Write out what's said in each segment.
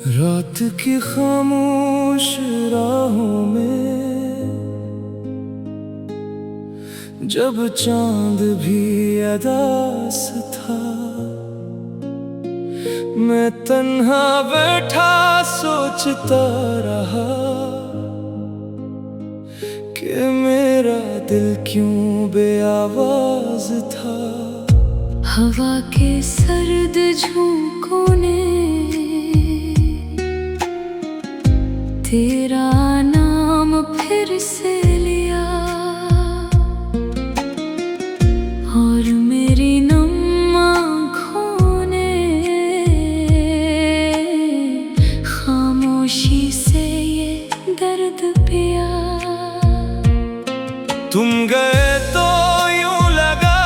रात की खामोश राहों में जब चांद भी अदास था, मैं तन्हा बैठा सोचता रहा कि मेरा दिल क्यों बेआवाज था। हवा के सर्द झोंकों ने तेरा नाम फिर से लिया और मेरी नम आँखों ने खामोशी से ये दर्द पिया। तुम गए तो यूं लगा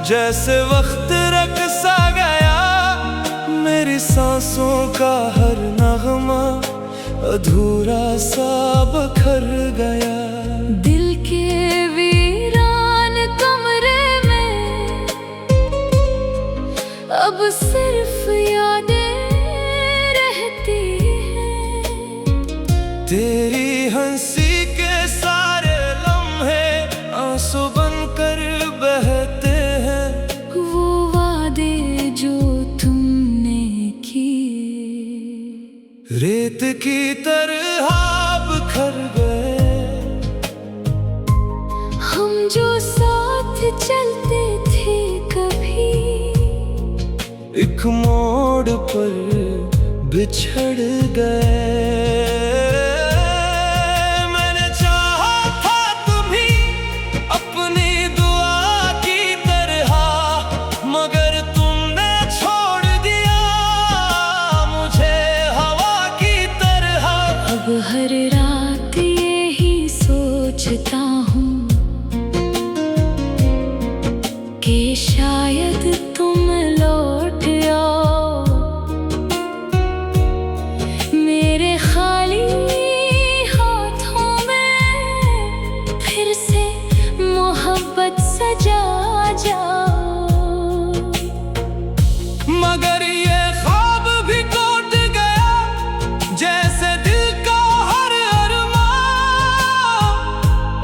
जैसे वक्त रख सा गया, मेरी सांसों का हर नगमा अधूरा सा बखर गया। दिल के वीरान कमरे में अब सिर्फ यादें रहती हैं। तेरी हंसी के सारे लम्हे आंसू बनकर बहते हैं। वो वादे जो तुमने किए रेत की तरह बिखर गए, हम जो साथ चलते थे कभी एक मोड़ पर बिछड़ गए। मैंने चाहा था तुम्ही अपनी दुआ की तरह, मगर तुमने छोड़ दिया मुझे हवा की तरह। अब हर रात यही सोचता हूँ कि शायद तुम लौट आओ, मेरे खाली हाथों में फिर से मोहब्बत सजा जाओ। मगर ये ख्वाब भी टूट गया जैसे दिल का हर अरमान,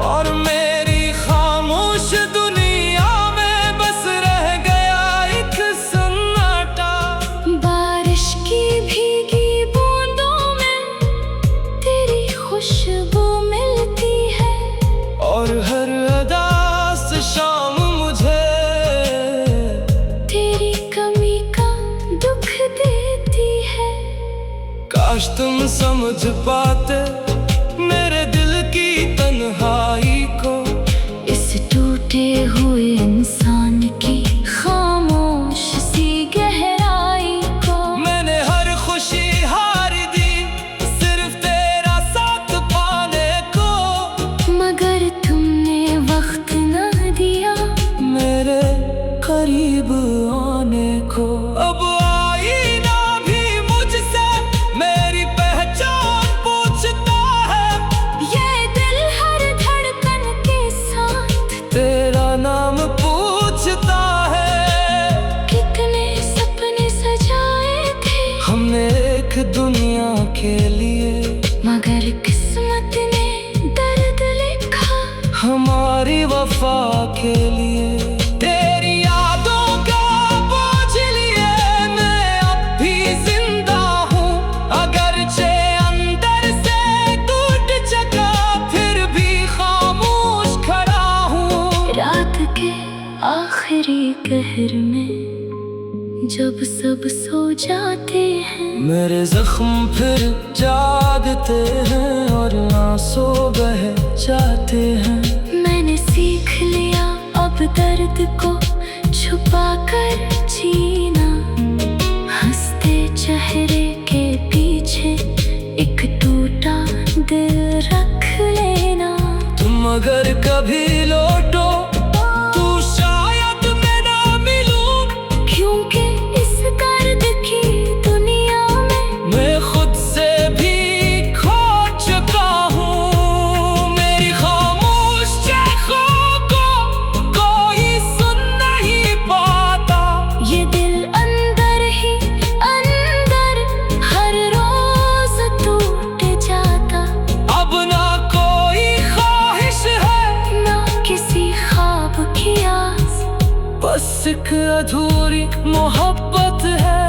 और मेरी खामोश दुनिया में बस रह गया एक सन्नाटा। बारिश की भीगी बूंदों में तेरी खुशबू मिलती है, और हर उदास शाम मुझे तेरी कमी का दुख देती है। काश तुम समझ पाते मेरे दिल की तन्हाई को, इस टूटे हुए इंसान की खामोश सी गहराई को। मैंने हर खुशी हार दी सिर्फ तेरा साथ पाने को, मगर तुमने वक्त न दिया मेरे करीब आने को। अब आईना भी मुझसे मेरी पहचान पूछता है, ये दिल हर धड़कन के साथ तेरा नाम पूछता है। कितने सपने सजाए थे हमने एक दुनिया के लिए, मगर किस्मत ने दर्द लिखा हमारी वफा के लिए। तेरी यादों का बोझ लिए मैं अब भी जिंदा हूँ, अगरचे अंदर से टूट चुका फिर भी खामोश खड़ा हूँ। रात के आखिरी कहर में जब सब सो जाते हैं, मेरे जख्म फिर जागते हैं और आंसू बह जाते हैं। मैंने सीख लिया अब दर्द को छुपा कर जीना, हंसते चेहरे के पीछे एक टूटा दिल रख लेना। तुम अगर कभी लौटो तो शायद मैं ना मिलूं, क्योंकि इस दर्द की दुनिया में मैं खुद से भी खो चुका हूँ। मेरी खामोश चीखों को कोई सुन नहीं पाता, ये दिल अंदर ही अंदर हर रोज एक अधूरी मोहब्बत है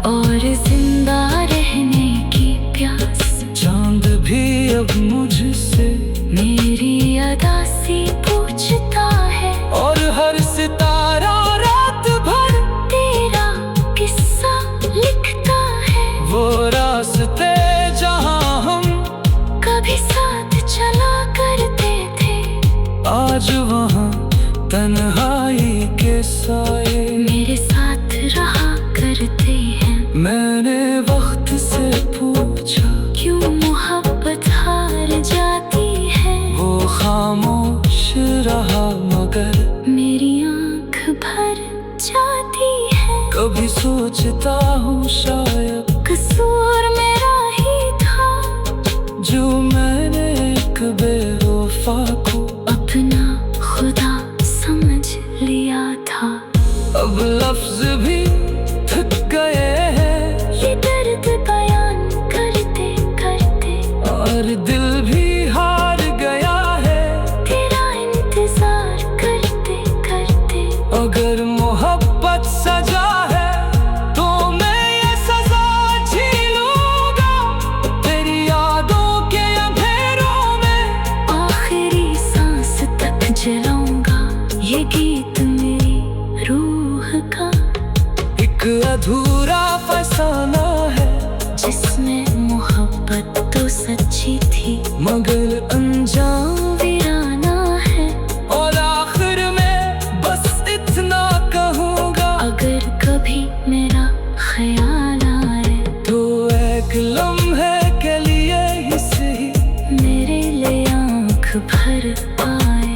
और जिंदा रहने की प्यास। चांद भी अब मुझसे मेरी अदा से पूछता है और हर सितारा रात भर तेरा किस्सा लिखता है। वो रास्ते जहाँ हम कभी साथ चला करते थे, आज वहाँ तन्हाई के साए मेरे साथ रहा करते हैं। मैंने वक्त से पूछा क्यों मोहब्बत हार जाती है, वो खामोश रहा मगर मेरी आँख भर जाती है। कभी सोचता हूँ शायद कसूर मेरा ही था, जो मैंने एक बेवफा को अपना खुदा समझ लिया था। अब लफ्ज भी थक गए हैं ये दर्द बयान करते करते, और दिल भी हार गया है तेरा इंतजार करते करते। अगर मोहब्बत सजा है तो मैं ये सजा झेलूंगा, तेरी यादों के अंधेरों में आखिरी सांस तक जलाऊंगा ये गीत मेरी रूह का। एक अधूरा फसाना है जिसमें मोहब्बत तो सच्ची थी, मगर अंजाम वीराना है। और आखिर में बस इतना कहूँगा, अगर कभी मेरा ख्याल आए तो एक लम्हे के लिए ही सही मेरे लिए आँख भर आए।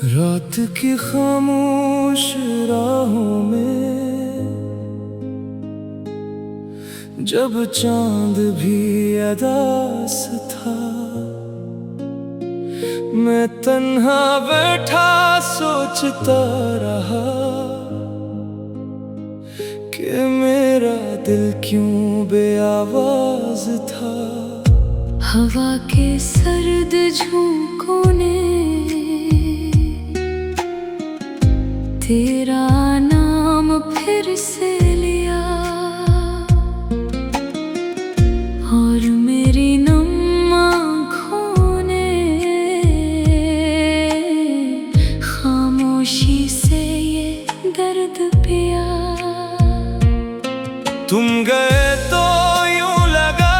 रात की खामोश राहों में जब चांद भी अदास था, मैं तन्हा बैठा सोचता रहा कि मेरा दिल क्यों बेआवाज था। हवा के सर्द झोंकों ने तेरा नाम फिर से लिया, और मेरी नम आँखों ने खामोशी से ये दर्द पिया। तुम गए तो यूं लगा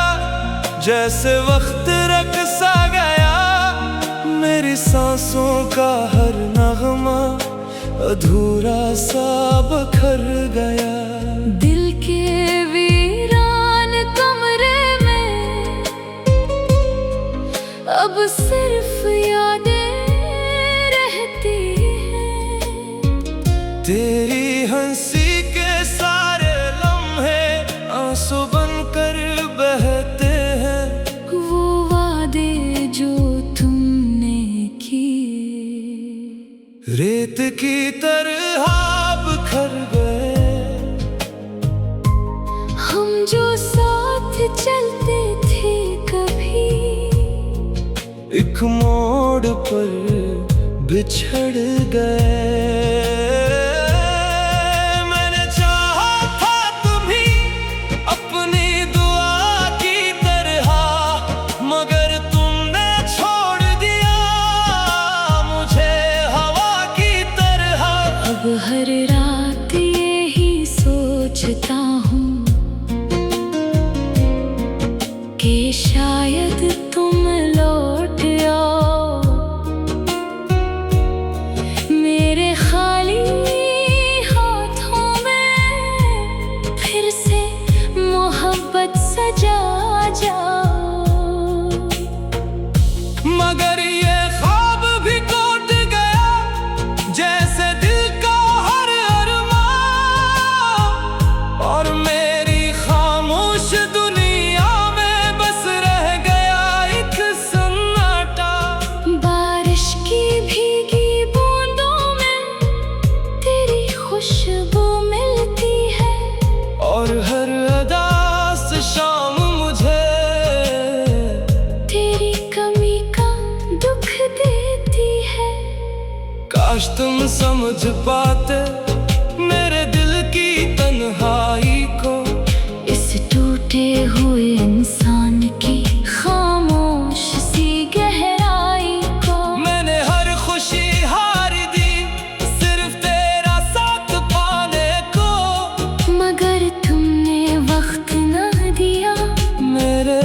जैसे वक्त रख सा गया, मेरी सांसों का हर नगमा अधूरा सा बखर गया। दिल के वीरान कमरे में अब सिर्फ यादें रहती हैं। तेरी हंसी के सारे लम्हे आंसू बनकर बहते हैं, वो वादे जो तुमने किए रेत की तरह बिखर गए। हम जो साथ चलते थे कभी एक मोड़ पर बिछड़ गए। मैंने चाहा था तुम्हें अपनी दुआ की तरह, मगर तुमने छोड़ दिया मुझे हवा की तरह। अब हर रात यही सोचता हूँ कि शायद तुम लौट आओ, मेरे खाली हाथों में फिर से मोहब्बत सजा जाओ। मगर ये ख्वाब भी टूट गया, जैसे दिल का हर हर खुशबू मिलती है, और हर अदा से शाम मुझे तेरी कमी का दुख देती है। काश तुम समझ पाते मेरे दिल की तन्हाई को, इस टूटे हुए इंसान की खामोश सी गहराई को। मैंने हर खुशी हार दी सिर्फ तेरा साथ पाने को, मगर तुमने वक्त न दिया मेरे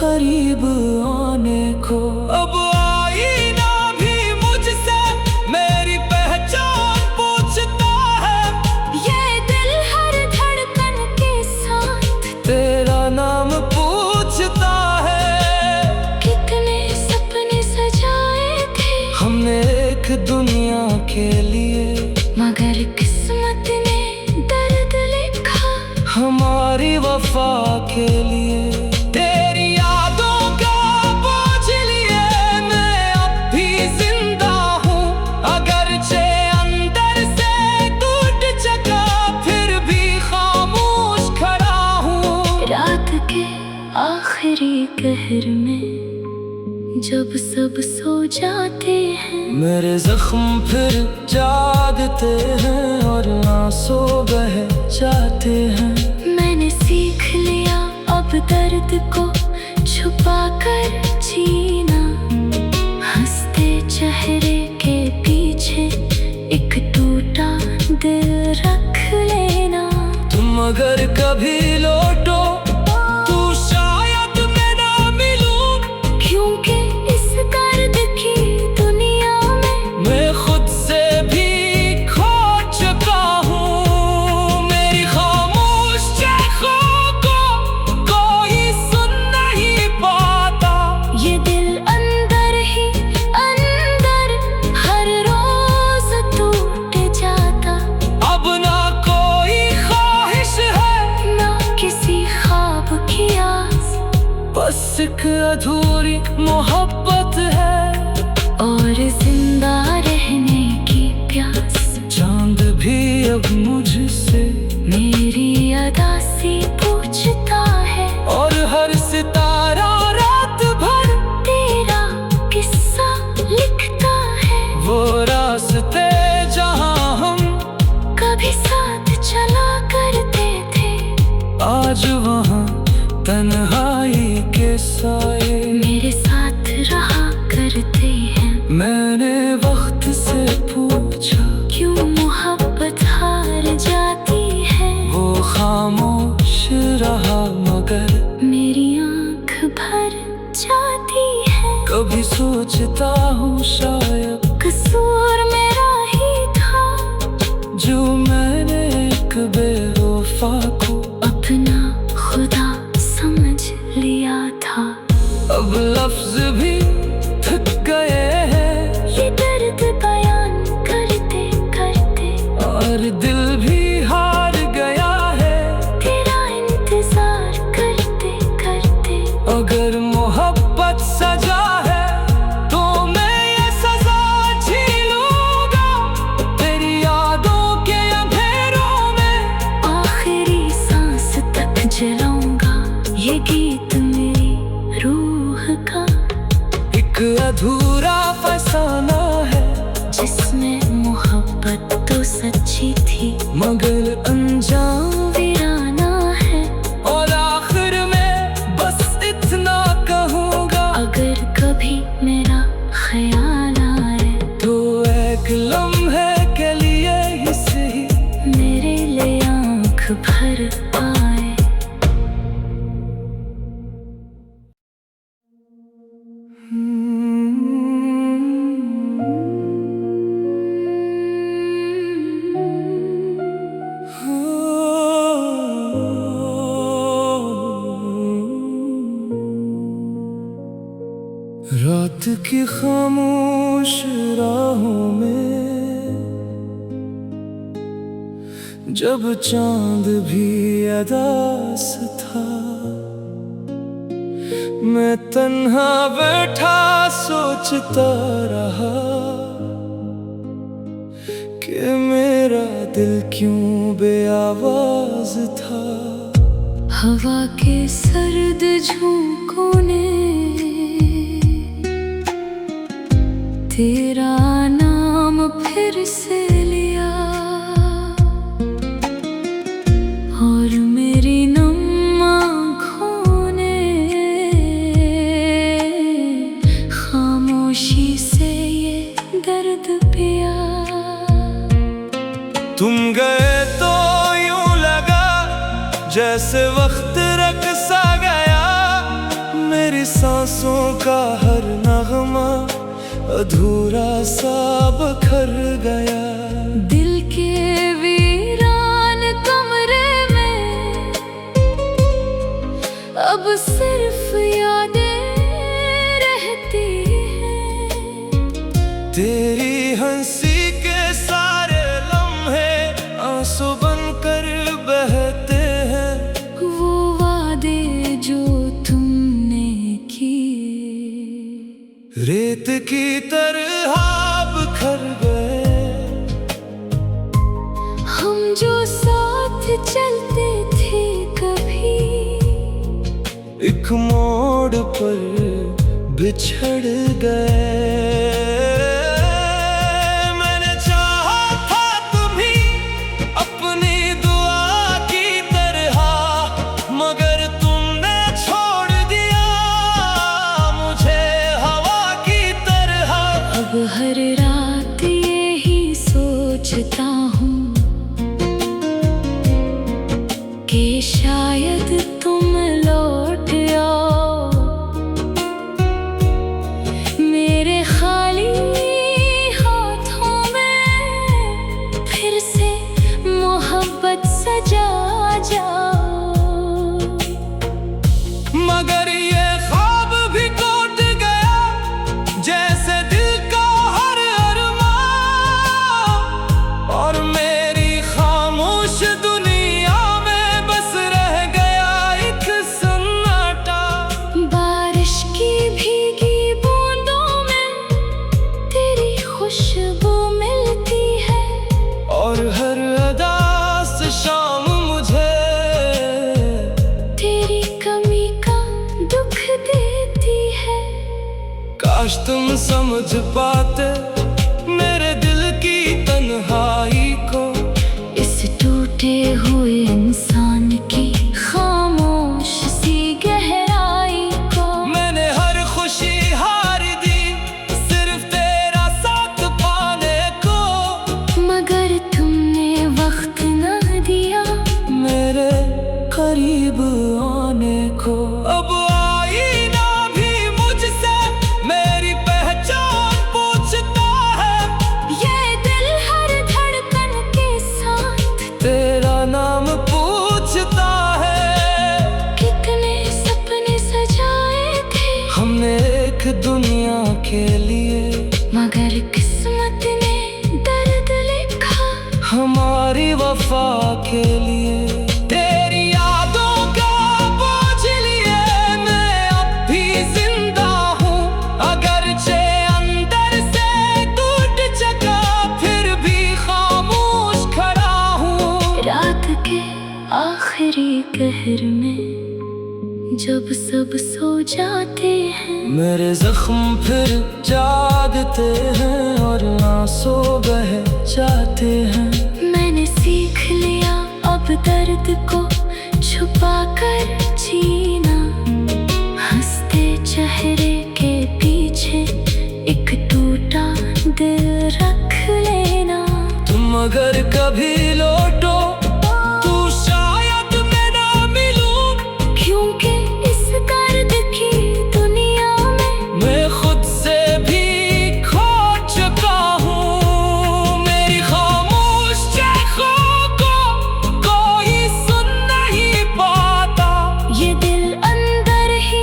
करीब आने को। अब आईना भी मुझसे मेरी पहचान पूछता है, ये दिल हर धड़कन के साथ तेरा नाम पूछता है। कितने सपने सजाए थे हमने एक दुनिया के लिए, मगर किस्मत ने दर्द लिखा हमारी वफा के लिए। तेरी यादों का बोझ लिए मैं अब भी जिंदा हूँ, अगरचे अंदर से टूट चुका फिर भी खामोश खड़ा हूँ। रात के आखिरी कहर में जब सब सो जाते हैं, मेरे जख्म फिर जागते हैं और आंसू बह जाते हैं। मैंने सीख लिया अब दर्द को छुपा कर जीना, हंसते चेहरे के पीछे एक टूटा दिल रख लेना। तुम अगर कभी लौटो तो शायद मैं ना मिलूं, क्योंकि इस दर्द की दुनिया में मैं खुद से भी खो चुका हूँ। मेरी खामोश चीखों को कोई सुन नहीं पाता, ये दिल अंदर ही अंदर हर रोज टूट जाता। अब ना कोई ख्वाहिश है ना किसी ख्वाब की आस, बस एक अधूरी मोहब्बत है और जिंदा रहने की प्यास। चांद भी अब मुझसे मेरी अदा सी पूछता है, और हर सितारा रात भर तेरा किस्सा लिखता है। वो रास्ते जहाँ हम कभी साथ चला करते थे, आज वहाँ तन्हाई के साए। मेरे साथ रहा करते हैं। मैंने वक्त से पूछा क्यों मोहब्बत हार जाती है, वो खामोश रहा मगर मेरी आंख भर जाती है। कभी सोचता हूँ शायद कसूर मेरा ही था, जो मैंने एक बेवफा को अपना खुदा समझ लिया था। अब लफ्ज भी थक गए हैं ये दर्द बयान करते करते, और दिल भी हार गया है तेरा इंतजार करते करते। अगर मोहब्बत सजा है तो मैं ये सजा झेलूंगा, तेरी यादों के अंधेरों में आखिरी सांस तक जलाऊंगा ये गीत मेरी रूह का। एक अधूरा फसाना है जिसमें मोहब्बत तो सच्ची थी, मगर अंजाम वीराना है। और आखिर में बस इतना कहूँगा, अगर कभी मेरा ख्याल आए तो एक लम्हे के लिए ही सही मेरे लिए आंख भर आए। रात की खामोश राहों में जब चांद भी अदास था, मैं तन्हा बैठा सोचता रहा कि मेरा मेरा दिल क्यों बेआवाज था। हवा के सर्द झोंकों ने तेरा नाम फिर से लिया, और मेरी नम आँखों ने खामोशी से ये दर्द पिया। तुम गए तो यूं लगा जैसे वक्त रक सा गया, मेरी सांसों का हर नगमा अधूरा सा बखर गया। दिल के वीरान कमरे में अब सिर्फ यादें रहती हैं। तेरी हंसी के सारे लम्हे आंसू बनकर बहते हैं। वो वादे जो तुमने किए रेत की तरह बिखर गए, हम जो साथ चलते थे कभी एक मोड़ पर बिछड़ गए। मैंने चाहा था तुम्ही अपनी दुआ की तरह, मगर तुमने छोड़ दिया मुझे हवा की तरह। अब हर रात यही सोचता हूँ कि शायद तुम लौट आओ, मेरे खाली हाथों में फिर से मोहब्बत सजा जाओ। मगर ये ख्वाब भी टूट गया जैसे दिल का हर अरमान, और मेरी खामोश दुनिया में बस रह गया एक सन्नाटा। बारिश की भीगी बूंदों में तेरी खुशबू मिलती है, और हर अदास शाम मुझे तेरी कमी का दुख देती है। काश तुम समझ पाते मेरे दिल की तन्हाई को, इस टूटे हुए इंसान की खामोश सी गहराई को। मैंने हर खुशी हार दी सिर्फ तेरा साथ पाने को, मगर तुमने वक्त न दिया मेरे करीब आने को। अब आईना भी मुझसे मेरी पहचान पूछता है, ये दिल हर धड़कन के साथ तेरा नाम पूछता है। कितने सपने सजाए थे हमने एक दुनिया के लिए, मगर किस्मत ने दर्द लिखा हमारी वफा के लिए। तेरी यादों का बोझ लिए मैं अब भी जिंदा हूँ, अगरचे अंदर से टूट चुका फिर भी खामोश खड़ा हूँ। रात के आखिरी कहर में जब सब सो जाते हैं, मेरे जख्म फिर जागते हैं और आंसू बह जाते हैं। मैंने सीख लिया अब दर्द को छुपा कर जीना, हंसते चेहरे के पीछे एक टूटा दिल रख लेना। तुम अगर कभी लौटो तो शायद मैं ना मिलूं, क्योंकि इस दर्द की दुनिया में मैं खुद से भी खो चुका हूँ। मेरी खामोश चीखों को कोई सुन नहीं पाता, ये दिल अंदर ही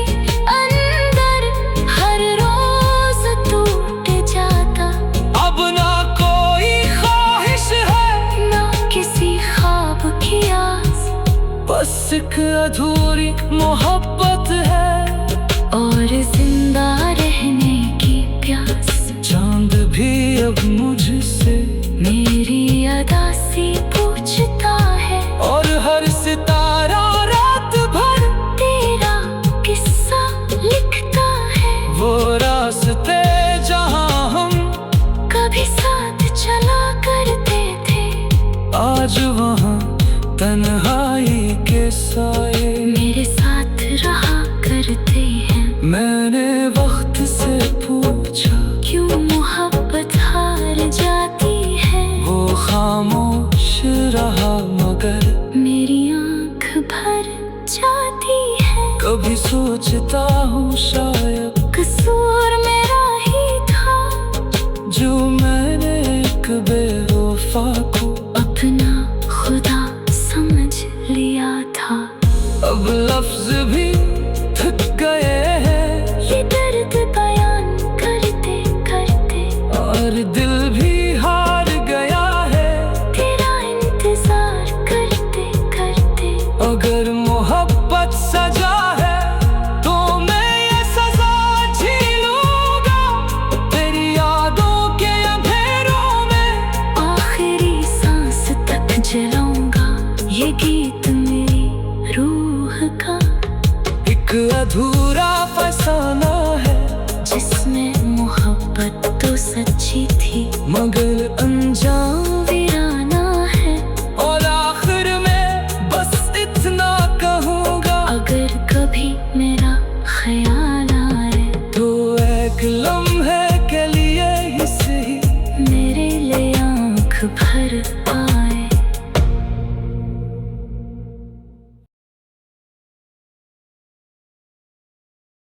अंदर हर रोज टूट जाता। अब ना कोई ख्वाहिश है ना किसी ख्वाब की आस, बस एक अधूरी मोहब्बत है और जिंदा रहने की प्यास। चांद भी अब मुझसे मेरी अदा आज वहाँ तन्हाई के साए मेरे साथ रहा करते हैं। मैंने वक्त से पूछा क्यों मोहब्बत हार जाती है। वो खामोश रहा मगर मेरी आँख भर जाती है। कभी सोचता हूँ शायद कसूर मेरा ही था, जो मैंने एक बेवफा को अपना खुदा समझ लिया था। अब लफ्ज भी थक गए हैं ये दर्द बयान करते करते, और दिल भी हार गया है तेरा इंतजार करते करते। अगर मोहब्बत सजा है तो मैं ये सजा झेलूंगा, तेरी यादों के अंधेरों में आखिरी सांस तक जलाऊंगा ये गीत मेरी रूह का। एक अधूरा फसाना